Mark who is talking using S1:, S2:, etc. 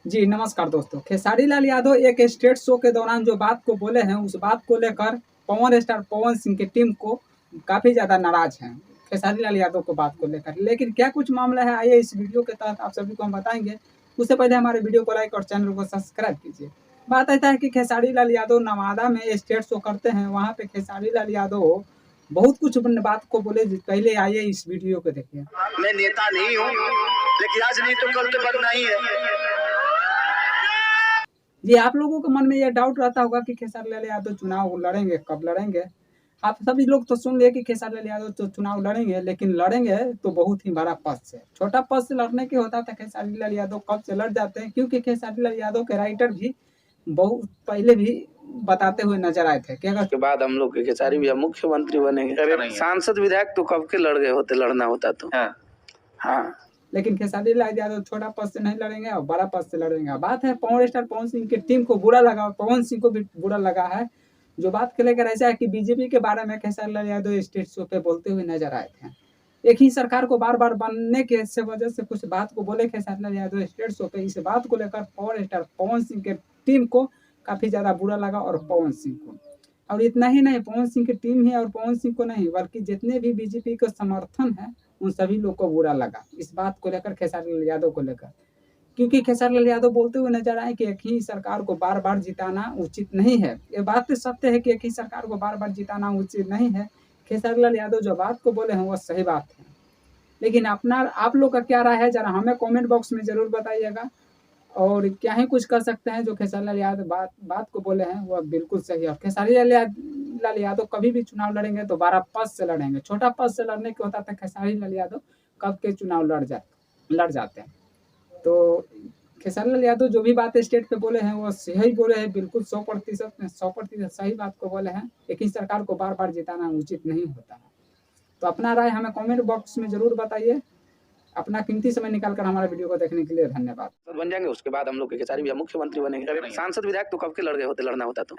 S1: जी नमस्कार दोस्तों। खेसारी लाल यादव एक स्टेट शो के दौरान जो बात को बोले हैं, उस बात को लेकर पवन स्टार पवन सिंह की टीम को काफ़ी ज़्यादा नाराज़ हैं, खेसारी लाल यादव को बात को लेकर। लेकिन क्या कुछ मामला है, आइए इस वीडियो के तहत आप सभी को हम बताएँगे। उससे पहले हमारे वीडियो को लाइक और चैनल को सब्सक्राइब कीजिए। बात ऐसा है कि खेसारी लाल यादव नवादा में स्टेट शो करते हैं, वहाँ पे खेसारी लाल यादव बहुत कुछ अपने बात को बोले। पहले आइए इस वीडियो को देखिए।
S2: मैं नेता नहीं हूँ, लेकिन आज नहीं तो कल तो बनना ही है।
S1: जी, आप लोगों के मन में ये डाउट रहता होगा कि खेसारी लाल यादव चुनाव लड़ेंगे, कब लड़ेंगे? आप सभी लोग तो सुन लिए कि खेसारी लाल यादव तो चुनाव लड़ेंगे, लेकिन लड़ेंगे तो बहुत ही बड़ा पद से। छोटा पद से लड़ने के होता था, खेसारी लाल यादव कब से लड़ जाते हैं, क्योंकि खेसारी लाल यादव के राइटर भी बहुत पहले भी बताते हुए नजर आए थे कि अगर
S3: के बाद हम लोग के खेसारी भैया मुख्यमंत्री बनेंगे। अरे सांसद विधायक तो कब के लड़ गए होते, लड़ना होता तो। हाँ।
S1: लेकिन खेसारी लाल यादव छोटा पद से नहीं लड़ेंगे और बड़ा पद से लड़ेंगे। बात है पवन स्टार पवन सिंह की टीम को बुरा लगा और पवन सिंह को भी बुरा लगा है। जो बात को लेकर ऐसा है कि बीजेपी के बारे में खेसारी लाल यादव स्टेट शो पे बोलते हुए नजर आए थे। एक ही सरकार को बार बार बनने के वजह से कुछ बात को बोले खेसारी लाल यादव स्टेट शो पे। इस बात को लेकर पवन स्टार पवन सिंह के टीम को काफी ज्यादा बुरा लगा और पवन सिंह को। और इतना ही नहीं, पवन सिंह की टीम ही और पवन सिंह को नहीं बल्कि जितने भी बीजेपी का समर्थन है उन सभी लोग को बुरा लगा इस बात को लेकर, खेसारी लाल यादव को लेकर। क्योंकि खेसारी लाल यादव बोलते हुए नजर आए कि एक ही सरकार को बार बार जिताना उचित नहीं है। ये बात तो सत्य है कि एक ही सरकार को बार बार जिताना उचित नहीं है। खेसारी लाल यादव जो बात को बोले हैं वो सही बात है। लेकिन अपना आप लोग का क्या राय है, जरा हमें कमेंट बॉक्स में जरूर बताइएगा। और क्या ही कुछ कर सकते हैं, जो खेसारी लाल यादव बात को बोले हैं वो बिल्कुल सही है। और खेसारी लाल यादव कभी भी चुनाव लड़ेंगे तो 12 पद से लड़ेंगे। छोटा पद से लड़ने के होता था, खेसारी लाल यादव कब के चुनाव लड़ जाते हैं। तो खेसारी लाल यादव जो भी बात स्टेट पे बोले हैं वो सही बोले हैं, बिल्कुल 100% सही बात को बोले हैं। एक ही सरकार को बार बार जिताना उचित नहीं होता है। तो अपना राय हमें कमेंट बॉक्स में जरूर बताइए। अपना कीमती समय निकालकर हमारे वीडियो को देखने के लिए धन्यवाद।
S3: बन जाएंगे, उसके बाद हम लोग के खेसारी भैया मुख्यमंत्री बनेंगे। सांसद विधायक तो कब के लड़ गए होते, लड़ना होता तो।